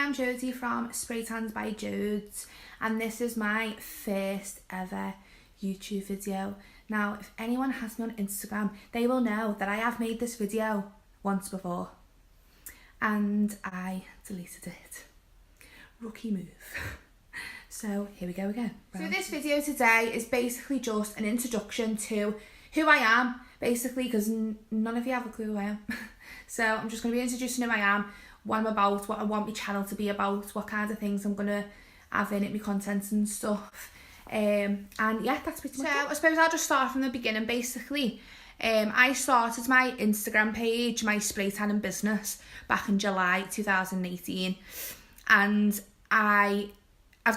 I'm Jodie from Spray Tans by Jodes, and this is my first ever YouTube video. Now, if anyone has me on Instagram, they will know that I have made this video once before and I deleted it. Rookie move. So here we go again. So this video today is basically just an introduction to who I am, basically, because none of you have a clue who I am. So I'm just going to be introducing who I am, what I'm about, what I want my channel to be about, what kind of things I'm going to have in it, my content and stuff. And yeah, that's pretty much it. I suppose I'll just start from the beginning, basically. I started my Instagram page, my spray tanning business, back in July 2018. And I've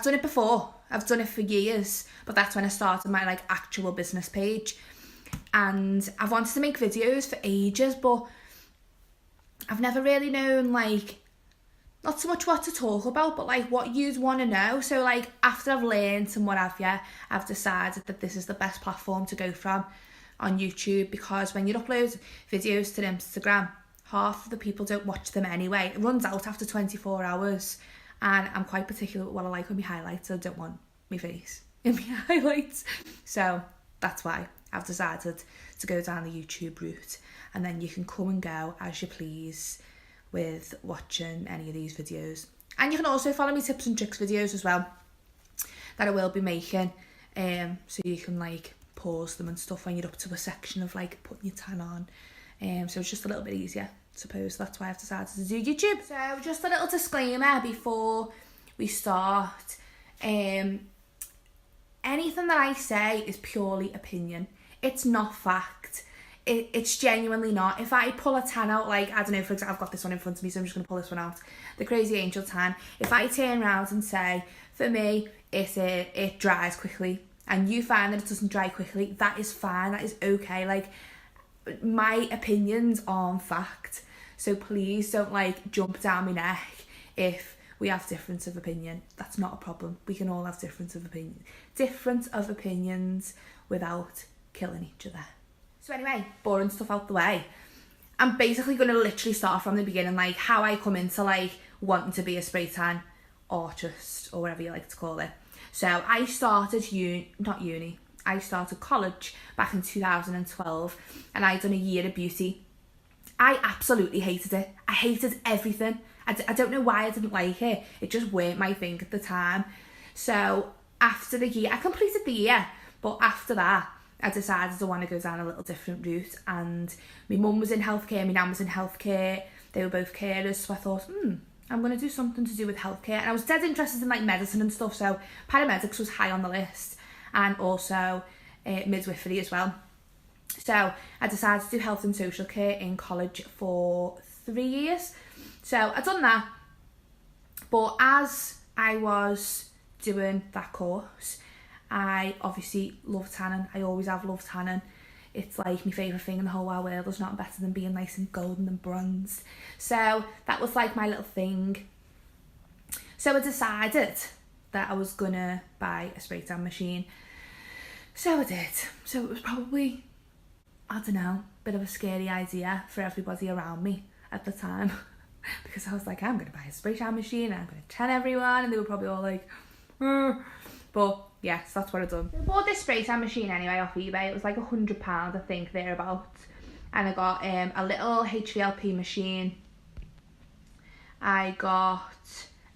done it before. I've done it for years, but that's when I started my actual business page. And I've wanted to make videos for ages, but I've never really known not so much what to talk about, but what you'd want to know. So after I've learned and what have you, I've decided that this is the best platform to go from on YouTube, because when you upload videos to Instagram, half of the people don't watch them anyway. It runs out after 24 hours, and I'm quite particular with what I like on my highlights. I don't want my face in my highlights. So that's why I've decided to go down the YouTube route, and then you can come and go as you please with watching any of these videos. And you can also follow me tips and tricks videos as well that I will be making, so you can pause them and stuff when you're up to a section of putting your tan on, so it's just a little bit easier, I suppose. That's why I've decided to do YouTube. So just a little disclaimer before we start. Anything that I say is purely opinion. It's not fact. It's genuinely not. If I pull a tan out, I don't know, for example, I've got this one in front of me, so I'm just going to pull this one out, the Crazy Angel tan. If I turn around and say, for me, it dries quickly, and you find that it doesn't dry quickly, that is fine, that is okay. My opinions aren't fact, so please don't jump down my neck if we have difference of opinion. That's not a problem. We can all have difference of opinions without killing each other. So anyway, boring stuff out the way. I'm basically going to literally start from the beginning, how I come into wanting to be a spray tan artist, or whatever you like to call it. So I started I started college back in 2012, and I'd done a year of beauty. I absolutely hated it. I hated everything. I don't know why I didn't like it. It just weren't my thing at the time. So after the year, I completed the year, but after that, I decided I want to go down a little different route. And my mum was in healthcare, my nan was in healthcare. They were both carers, so I thought, I'm going to do something to do with healthcare. And I was dead interested in medicine and stuff, so paramedics was high on the list, and also midwifery as well. So I decided to do health and social care in college for 3 years. So I'd done that, but as I was doing that course, I obviously love tanning. I always have loved tanning. It's my favourite thing in the whole wide world. There's nothing better than being nice and golden and bronzed. So that was my little thing. So I decided that I was gonna buy a spray tan machine. So I did. So it was probably, I don't know, a bit of a scary idea for everybody around me at the time. Because I was I'm going to buy a spray tan machine and I'm going to tan everyone. And they were probably all But yes, that's what I've done. I bought this spray tan machine anyway off eBay. It was £100, I think, thereabouts. And I got a little HVLP machine. I got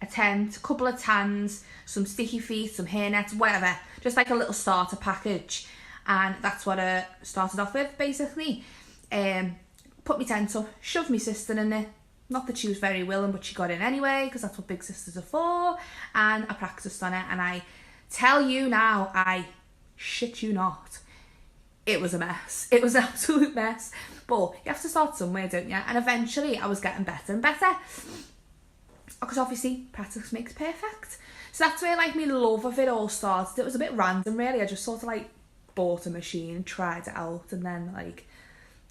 a tent, a couple of tans, some sticky feet, some hair nets, whatever. Just a little starter package. And that's what I started off with, basically. Put my tent up, shoved my sister in it. Not that she was very willing, but she got in anyway, because that's what big sisters are for. And I practiced on it, and I tell you now, I shit you not, it was a mess. It was an absolute mess. But you have to start somewhere, don't you? And eventually I was getting better and better, because obviously practice makes perfect. So that's where my love of it all started. It was a bit random, really. I just sort of bought a machine, tried it out, and then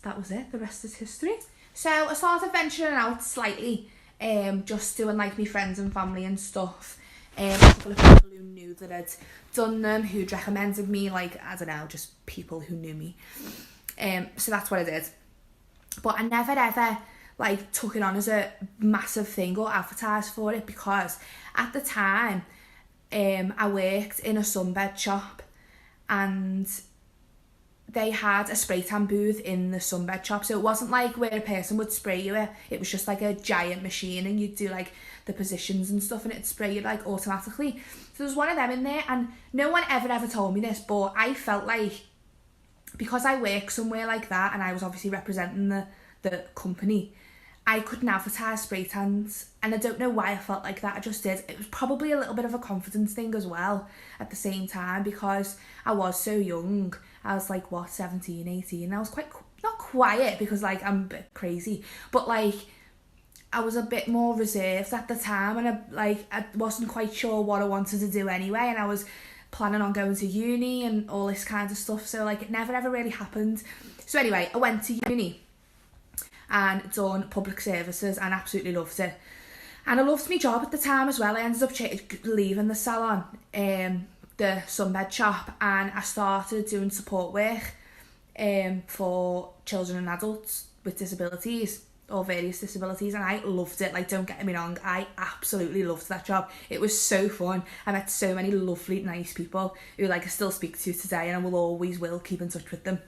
that was it. The rest is history. So I started venturing out slightly, just doing my friends and family and stuff. A couple of people who knew that I'd done them, who'd recommended me, I don't know, just people who knew me. So that's what I did. But I never ever like took it on as a massive thing or advertised for it, because at the time I worked in a sunbed shop and they had a spray tan booth in the sunbed shop. So it wasn't like where a person would spray you it was just like a giant machine and you'd do like the positions and stuff and it'd spray you like automatically. So there was one of them in there, and no one ever told me this, but I felt like because I work somewhere like that and I was obviously representing the company, I couldn't advertise spray tans, and I don't know why I felt like that. I just did. It was probably a little bit of a confidence thing as well at the same time, because I was so young. I was like, 17, 18, and I was quite, not quiet because like I'm a bit crazy, but like I was a bit more reserved at the time, and I wasn't quite sure what I wanted to do anyway, and I was planning on going to uni and all this kind of stuff, so like it never ever really happened. So anyway, I went to uni and done public services and absolutely loved it, and I loved my job at the time as well. I ended up leaving the salon, the sunbed shop, and I started doing support work for children and adults with disabilities or various disabilities, and I loved it. Like, don't get me wrong, I absolutely loved that job. It was so fun. I met so many lovely, nice people who like I still speak to today, and I will keep in touch with them.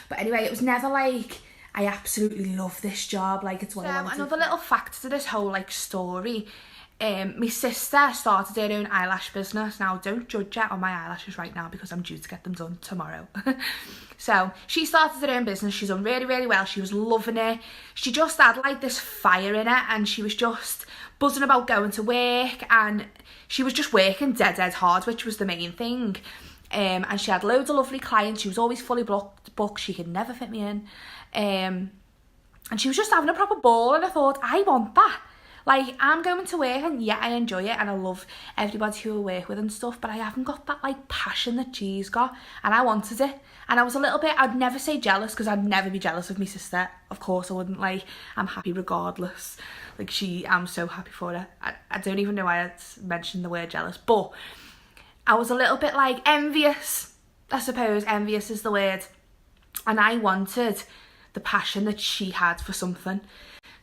But anyway, it was never like I absolutely love this job, like it's what I wanted. Another little fact to this whole like story, my sister started her own eyelash business. Now don't judge her on my eyelashes right now because I'm due to get them done tomorrow. So she started her own business. She's done really, really well. She was loving it. She just had like this fire in her, and she was just buzzing about going to work, and she was just working dead hard, which was the main thing. And she had loads of lovely clients. She was always fully booked. She could never fit me in. And she was just having a proper ball, and I thought, I want that. Like, I'm going to work, and yeah, I enjoy it, and I love everybody who I work with and stuff, but I haven't got that, like, passion that she's got, and I wanted it. And I was a little bit, I'd never say jealous, because I'd never be jealous of my sister. Of course I wouldn't, like, I'm happy regardless. Like, I'm so happy for her. I don't even know why I mentioned the word jealous, but I was a little bit, like, envious. I suppose envious is the word. And I wanted the passion that she had for something.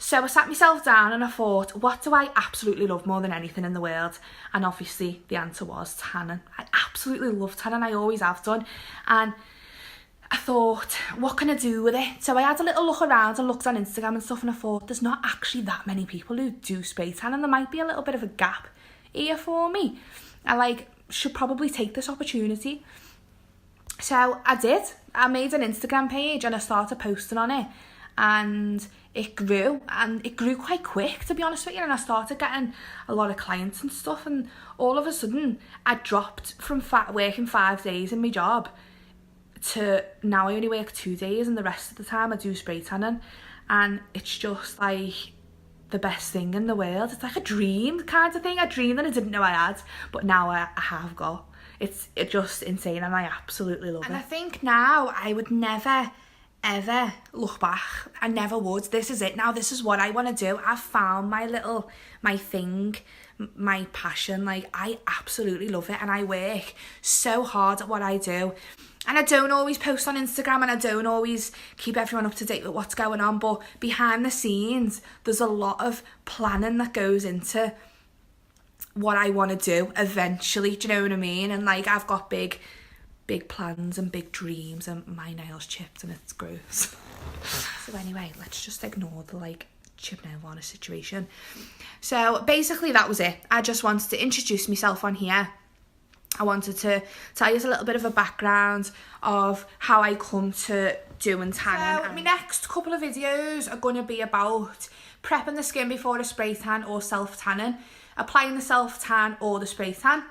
So I sat myself down and I thought, what do I absolutely love more than anything in the world? And obviously the answer was tanning. I absolutely love tanning. I always have done. And I thought, what can I do with it? So I had a little look around and looked on Instagram and stuff, and I thought, there's not actually that many people who do spray tan, and there might be a little bit of a gap here for me. I should probably take this opportunity. So I did. I made an Instagram page and I started posting on it, and it grew quite quick, to be honest with you, and I started getting a lot of clients and stuff, and all of a sudden I dropped from working 5 days in my job to now I only work 2 days, and the rest of the time I do spray tanning, and it's just like the best thing in the world. It's like a dream kind of thing, a dream that I didn't know I had, but now I have got. It's just insane, and I absolutely love it. And I think now I would never, ever look back. I never would. This is it now. This is what I want to do. I've found my thing, my passion. Like, I absolutely love it, and I work so hard at what I do. And I don't always post on Instagram, and I don't always keep everyone up to date with what's going on, but behind the scenes, there's a lot of planning that goes into what I want to do eventually, do you know what I mean? And like, I've got big plans and big dreams, and my nails chipped and it's gross. So anyway, let's just ignore the like chip nail varnish situation. So basically that was it. I just wanted to introduce myself on here. I wanted to tell you a little bit of a background of how I come to doing tanning. So my next couple of videos are going to be about prepping the skin before a spray tan or self-tanning, applying the self-tan or the spray tan,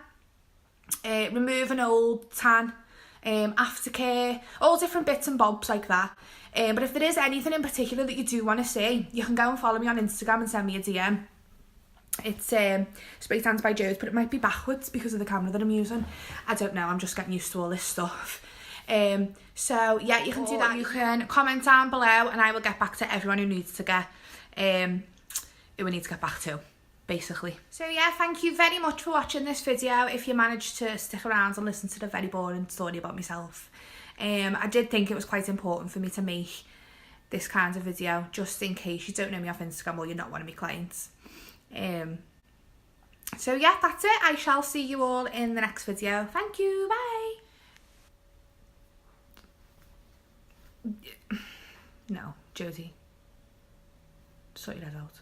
removing old tan, aftercare, all different bits and bobs like that. But if there is anything in particular that you do want to see, you can go and follow me on Instagram and send me a DM. It's Spray Tans by Jodes, but it might be backwards because of the camera that I'm using. I don't know, I'm just getting used to all this stuff. So yeah, you can do that. You can comment down below and I will get back to everyone who needs to get, who we need to get back to, basically. So yeah, thank you very much for watching this video. If you managed to stick around and listen to the very boring story about myself. I did think it was quite important for me to make this kind of video, just in case you don't know me off Instagram or you're not one of my clients. So yeah, that's it. I shall see you all in the next video. Thank you. Bye. No, Josie, sort your head out.